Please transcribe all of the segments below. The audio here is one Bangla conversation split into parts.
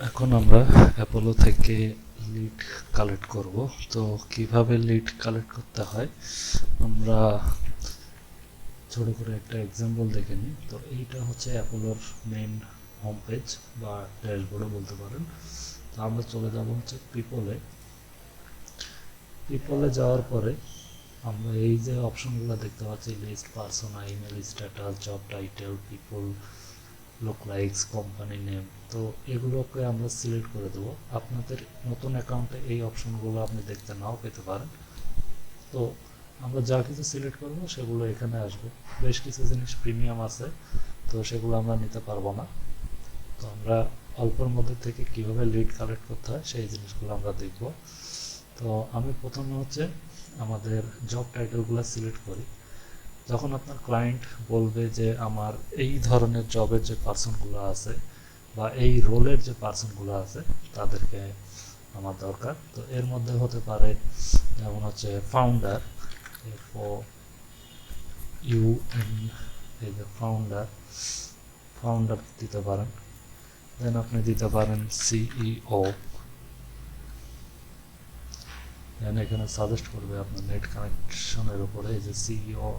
এখন আমরা অ্যাপোলো থেকে লিড কালেক্ট করব। তো কিভাবে লিড কালেক্ট করতে হয় আমরা ছোট করে একটা এক্সাম্পল দেখে নিই। তো এইটা হচ্ছে অ্যাপোলোর মেইন হোম পেজ বা ড্যাশবোর্ডও বলতে পারেন। তো আমরা চলে যাব হচ্ছে পিপলে যাওয়ার পরে আমরা এই যে অপশনগুলো দেখতে পাচ্ছি, list, persona, email status, job title, people, lookalikes, company name. তো এগুলোকে আমরা সিলেক্ট করে দেবো। আপনাদের নতুন অ্যাকাউন্টে এই অপশনগুলো আপনি দেখতে নাও পেতে পারেন। তো আমরা যা কিছু সিলেক্ট করব সেগুলো এখানে আসবে। বেশ কিছু জিনিস প্রিমিয়াম আছে, তো সেগুলো আমরা নিতে পারবো না। তো আমরা অল্পের মধ্যে থেকে কিভাবে লিড কালেক্ট করতে হয় সেই জিনিসগুলো আমরা দেখব। তো আমি প্রথমে হচ্ছে আমাদের জব টাইটেলগুলো সিলেক্ট করি। যখন আপনার ক্লায়েন্ট বলবে যে আমার এই ধরনের জবের যে পার্সনগুলো আছে বা এই রোলের যে পার্সনগুলো আছে তাদেরকে আমার দরকার। তো এর মধ্যে হতে পারে যেমন হচ্ছে ফাউন্ডার, FOUN, এই যে ফাউন্ডার দিতে পারেন। দেন আপনি দিতে পারেন CEO। দেন এখানে সাজেস্ট করবে আপনার নেট কানেকশনের উপরে, এই যে CEO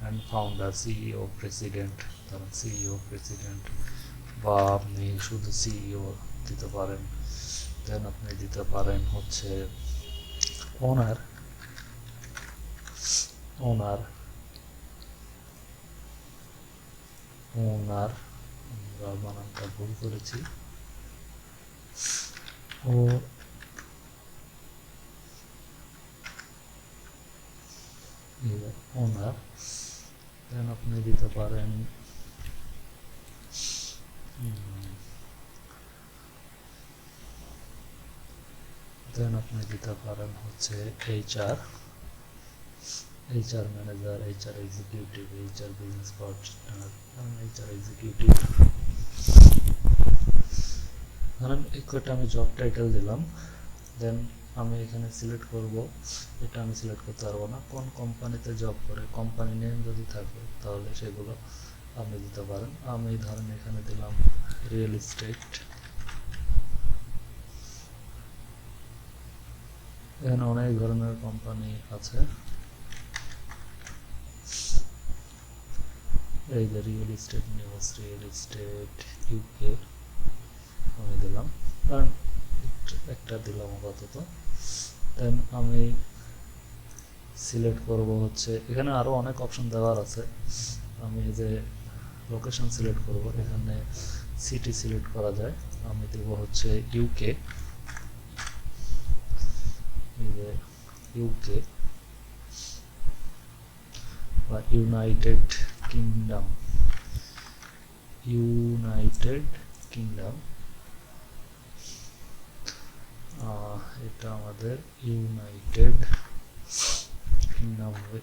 and founder, CEO president, ধরেন সিইও প্রেসিডেন্ট, বা আপনি শুধু সিইও দিতে পারেন। দেন আপনি দিতে পারেন হচ্ছে ওনার ওনার ওনার আমরা বানানটা ভুল করেছি, ও ওনার। দেন আপনি দিতে পারেন হচ্ছে HR manager, HR executive, HR business partner, HR executive. ধরেন এই কয়টা আমি জব টাইটেল দিলাম। দেন আমি এখানে সিলেক্ট করব, এটা আমি সিলেক্ট করতে পারবো না কোন কোম্পানিতে জব করে। কোম্পানি নেম যদি থাকে তাহলে সেগুলো আপনি দিতে পারেন। আমি ধরেন এখানে দিলাম রিয়েল এস্টেট। এখানে অনেক ধরনের কোম্পানি আছে, এই যে real estate news, real estate UK আমি দিলাম, কারণ একটা দিলাম আপাতত। দেন আমি সিলেক্ট করব হচ্ছে, এখানে আরও অনেক অপশন দেওয়ার আছে। আমি এই যে লোকেশন সিলেক্ট করব, এখানে সিটি সিলেক্ট করা যায়। আমি দেব হচ্ছে ইউকে, এই যে ইউকে বা ইউনাইটেড কিংডম, ইউনাইটেড কিংডম। এটা আমাদের ইউনাইটেড কিংডম হবে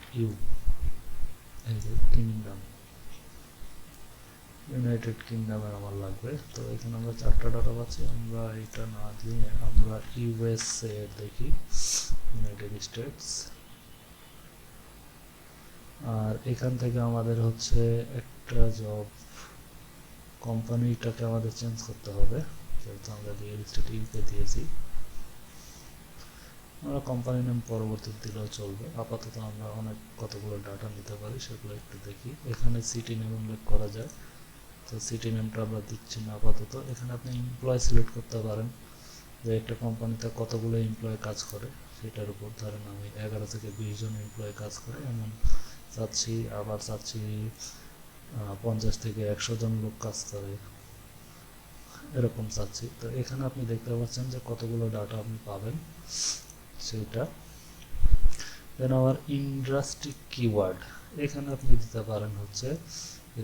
এই যে কিংডম, ইউনাইটেড কিংডমের আমার লাগবে। তো এখানে আমরা 4টা ডাটা পাচ্ছি, আমরা এটা না দিয়ে আমরা ইউএসএ দেখি, ইউনাইটেড স্টেটস। আর এখান থেকে আমাদের হচ্ছে একটা জব, কোম্পানিটাকে আমাদের চেঞ্জ করতে হবে, যেহেতু আমরা রিয়েল এস্টেট ইউকে দিয়েছি। আমরা কোম্পানি নেম পরবর্তীতে দিলেও চলবে। আপাতত আমরা অনেক কতগুলো ডাটা নিতে পারি সেগুলো একটু দেখি। এখানে সিটি নেম উল্লেখ করা যায়, তো সিটি নেমটা আমরা দিচ্ছি না আপাতত। এখানে আপনি এমপ্লয় সিলেক্ট করতে পারেন যে একটা কোম্পানিতে কতগুলো এমপ্লয় কাজ করে সেটার উপর। ধরেন আমি 11 থেকে 20 জন এমপ্লয় কাজ করে এমন চাচ্ছি, আবার চাচ্ছি 50 থেকে 100 জন লোক কাজ করে এরকম চাচ্ছি। তো এখানে আপনি দেখতে পাচ্ছেন যে কতগুলো ডাটা আপনি পাবেন সেটা। দেন আবার ইন্ডাস্ট্রি কিওয়ার্ড, এখানে আপনি দিতে পারেন হচ্ছে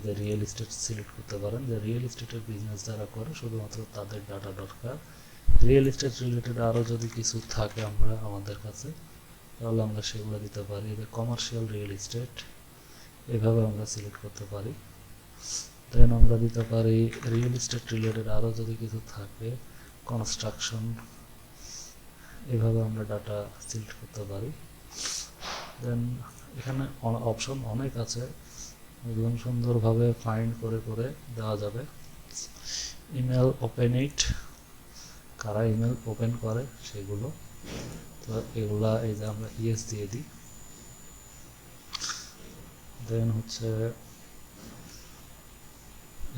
যে রিয়েল এস্টেট সিলেক্ট করতে পারেন, যে রিয়েল এস্টেটের বিজনেস যারা করে শুধুমাত্র তাদের ডাটা দরকার। রিয়েল এস্টেট রিলেটেড আরও যদি কিছু থাকে আমাদের কাছে তাহলে আমরা সেগুলো দিতে পারি। যে কমার্শিয়াল রিয়েল এস্টেট, এভাবে আমরা সিলেক্ট করতে পারি। দেন আমরা দিতে পারি রিয়েল এস্টেট রিলেটেড আরও যদি কিছু থাকে, কনস্ট্রাকশন, এভাবে আমরা ডাটা সিলেক্ট করতে পারি। দেন এখানে অপশন অনেক আছে, একদম সুন্দরভাবে ফাইন্ড করে করে দেওয়া যাবে। ইমেল ওপেন ইট, কারা ইমেল ওপেন করে সেগুলো। তো এগুলা এই যে আমরা ইয়েস দিয়ে দিই, দেন হচ্ছে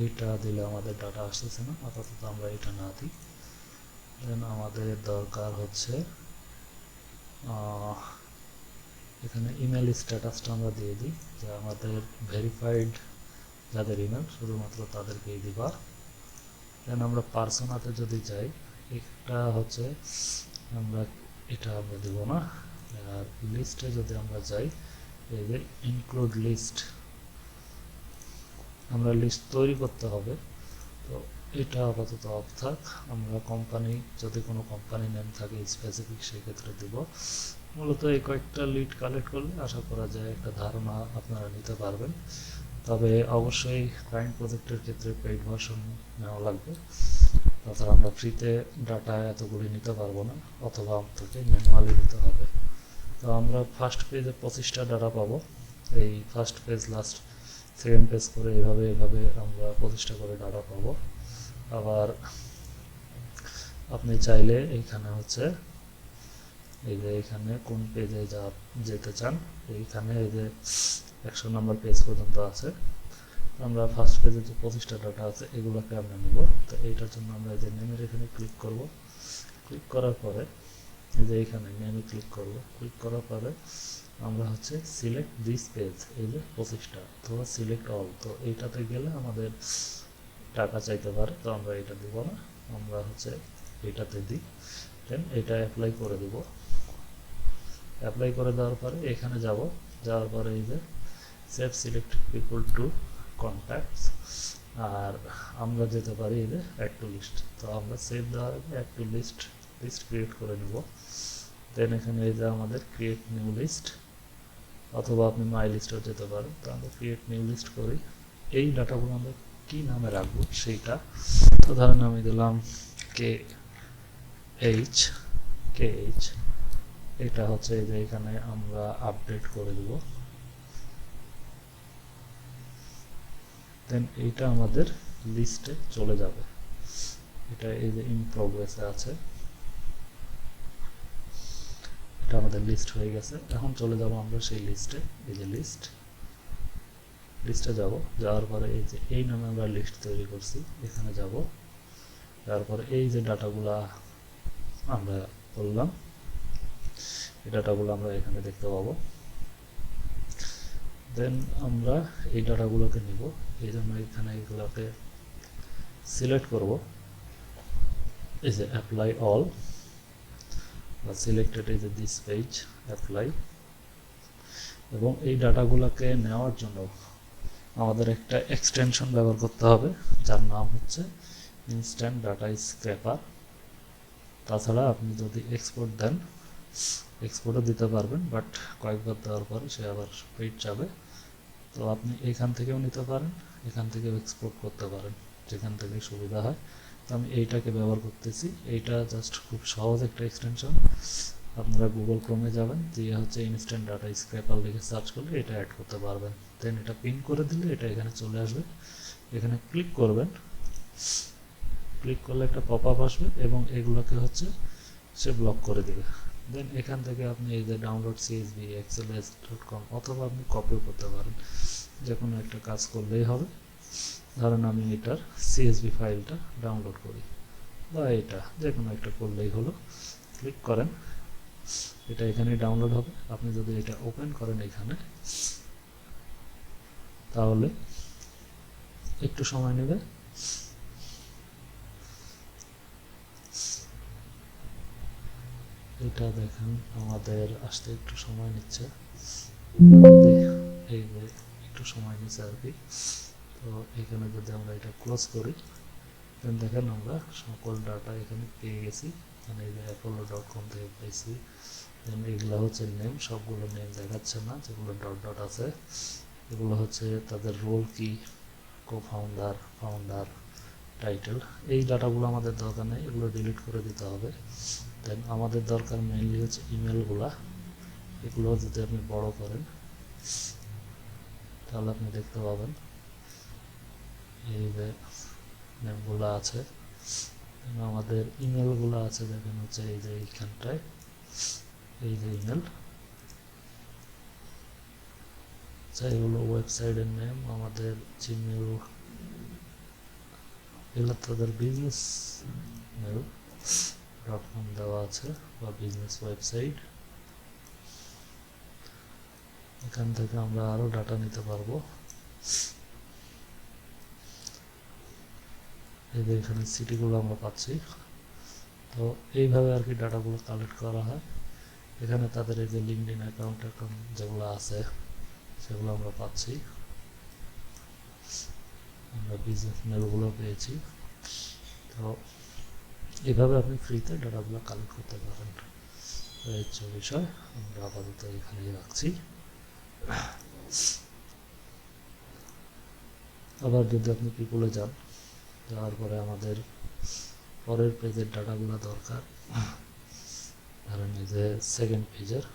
এটা দিলে আমাদের ডাটা আসতেছে না, আপাতত আমরা এটা না দিই। দেন আমাদের দরকার হচ্ছে এখানে ইমেল স্ট্যাটাসটা আমরা দিয়ে দিই, যে আমাদের ভেরিফাইড যাদের ইমেল শুধুমাত্র তাদেরকেই দিবা। দেন আমরা পার্সোনাতে যদি যাই, এটা হচ্ছে আমরা এটা আমরা দেব না। আর লিস্টে যদি আমরা যাই, এই যে ইনক্লুড লিস্ট, আমরা লিস্ট তৈরি করতে হবে। তো এটা আপাতত অফ থাক। আমরা কোম্পানি, যদি কোনো কোম্পানি নেম থাকে স্পেসিফিক, সেক্ষেত্রে দিব। মূলত এই কয়েকটা লিড কালেক্ট করলে আশা করা যায় একটা ধারণা আপনারা নিতে পারবেন। তবে অবশ্যই ক্লায়েন্ট প্রজেক্টের ক্ষেত্রে পেইড ভার্সন নেওয়া লাগবে, তাছাড়া আমরা ফ্রিতে ডাটা এতগুলি নিতে পারবো না, অথবা আপনাকে ম্যানুয়ালি নিতে হবে। তো আমরা ফার্স্ট পেজে 25টা ডাটা পাবো। এই first page, last, second page করে এভাবে আমরা 25টা করে ডাটা পাবো। আবার আপনি চাইলে এইখানে হচ্ছে এই যে এখানে কোন পেজে যেতে চান, এইখানে এই যে 100 নম্বর পেজ পর্যন্ত আছে। আমরা ফার্স্ট পেজে যে 25টা ডাটা আছে এগুলোকে আমরা নেব। তো এইটার জন্য আমরা এই যে নেমের এখানে ক্লিক করব। ক্লিক করার পরে এই যে এইখানে নেমে ক্লিক করব। ক্লিক করার পরে আমরা হচ্ছে সিলেক্ট দিস পেজ, এই যে 25টা, অথবা সিলেক্ট অল। তো এইটাতে গেলে আমাদের টাকা চাইতে পারে, তো আমরা এটা দিব না, আমরা হচ্ছে এটাতে দিই। দেন এটা অ্যাপ্লাই করে দেব। অ্যাপ্লাই করে দেওয়ার পরে এখানে যাব, যাওয়ার পরে এই যে save selected people to contacts, আর আমরা যেতে পারি এই যে অ্যাড টু লিস্ট। তো আমরা সেভ দেওয়ার আগে অ্যাড টু লিস্ট ক্রিয়েট করে নেব। দেন এখানে এই যে আমাদের ক্রিয়েট নিউ লিস্ট, অথবা আপনি মাই লিস্টেও যেতে পারেন। তো আমরা ক্রিয়েট নিউ লিস্ট করি। এই ডাটাগুলো আমরা কি নামে রাখবো সেইটা, তো ধরেন আমি দিলাম KH। এটা হচ্ছে এই যে এখানে আমরা আপডেট করে দেব। দেন এইটা আমাদের লিস্টে চলে যাবে। এটা এই যে ইন প্রোগ্রেসে আছে, এটা আমাদের লিস্ট হয়ে গেছে। এখন চলে যাব আমরা সেই লিস্টে, এই যে লিস্টে যাব। যাওয়ার পরে এই যে এই নামে আমরা লিস্ট তৈরি করছি, এখানে যাব। তারপরে এই যে ডাটাগুলা আমরা করলাম, এই ডাটাগুলো আমরা এখানে দেখতে পাবো। দেন আমরা এই ডাটাগুলোকে নিব, এই জন্য এখানে এগুলোকে সিলেক্ট করব। এই যে অ্যাপ্লাই অল বা সিলেক্টেড, এই যে দিস পেজ অ্যাপ্লাই। এবং এই ডাটাগুলোকে নেওয়ার জন্য আমাদের একটা এক্সটেনশন ব্যবহার করতে হবে, যার নাম হচ্ছে ইনস্ট্যান্ট ডাটা স্ক্র্যাপার। তাছাড়া আপনি যদি এক্সপোর্ট দেন, এক্সপোর্টও দিতে পারবেন, বাট কয়েকবার দেওয়ার পরে সে আবার পেইড যাবে। তো আপনি এখান থেকেও নিতে পারেন, এখান থেকেও এক্সপোর্ট করতে পারেন, যেখান থেকে সুবিধা হয়। তো আমি এইটাকে ব্যবহার করতেছি। এইটা জাস্ট খুব সহজ একটা এক্সটেনশন। আপনারা গুগল ক্রোমে যাবেন, দিয়ে হচ্ছে ইনস্ট্যান্ট ডাটা স্ক্র্যাপার লিখে সার্চ করলে এটা অ্যাড করতে পারবেন। দেন এটা পিন করে দিলে এটা এখানে চলে আসবে। এখানে ক্লিক করবেন, ক্লিক করলে একটা পপ আপ আসবে এবং এগুলোকে হচ্ছে সে ব্লক করে দেবে। দেন এখান থেকে আপনি এই যে ডাউনলোড CSV excels.com, অথবা আপনি কপিও করতে পারেন, যে কোনো একটা কাজ করলেই হবে। ধরেন আমি এটার CSV ফাইলটা ডাউনলোড করি, বা এটা যে কোনো একটা করলেই হলো। ক্লিক করেন, এটা এখানে ডাউনলোড হবে। আপনি যদি এটা ওপেন করেন এখানে, তাহলে একটু সময় নেবে। এটা দেখেন আমাদের আসতে একটু সময় নিচ্ছে, এই যে একটু সময় নিচ্ছে আর কি। তো এখানে যদি আমরা এটা ক্লোজ করি, দেন দেখেন আমরা সকল ডাটা এখানে পেয়ে গেছি। মানে এই যে apollo.com থেকে পেয়েছি। দেন এগুলো হচ্ছে নেম, সবগুলো নেম দেখাচ্ছে না, যেগুলো ডট ডট আছে এগুলো হচ্ছে তাদের রোল কি, ফাউন্ডার, টাইটেল। এই ডাটাগুলো আমাদের দরকার নেই, এগুলো ডিলিট করে দিতে হবে। দেন আমাদের দরকার মেইনলি হচ্ছে ইমেলগুলা। এগুলো যদি আপনি বড় করেন তাহলে আপনি দেখতে পাবেন এই যে নেমগুলো আছে। আমাদের ইমেলগুলো আছে, দেখেন হচ্ছে এই যে এইখানটায়, এই যে ইমেল, এগুলো ওয়েবসাইটের নেম, আমাদের জিমেল, এগুলো তাদের বিজনেস মেল .com দেওয়া আছে বা বিজনেস ওয়েবসাইট। এখান থেকে আমরা আরো ডাটা নিতে পারবো। এই যে এখানে সিটিগুলো আমরা পাচ্ছি। তো এইভাবে আর কি ডাটাগুলো কালেক্ট করা হয়। এখানে তাদের এই যে লিঙ্কডিন অ্যাকাউন্ট যেগুলো আছে সেগুলো আমরা পাচ্ছি, আমরা বিজনেস মেলগুলো পেয়েছি। তো এইভাবে আপনি ফ্রিতে ডাটাগুলো কালেক্ট করতে পারেন। এই হচ্ছে বিষয়, আমরা আপাতত এখানেই রাখছি। আবার যদি আপনি পিপুলে যান, যাওয়ার পরে আমাদের পরের পেজের ডাটাগুলো দরকার, ধরেন এই যে সেকেন্ড পেজের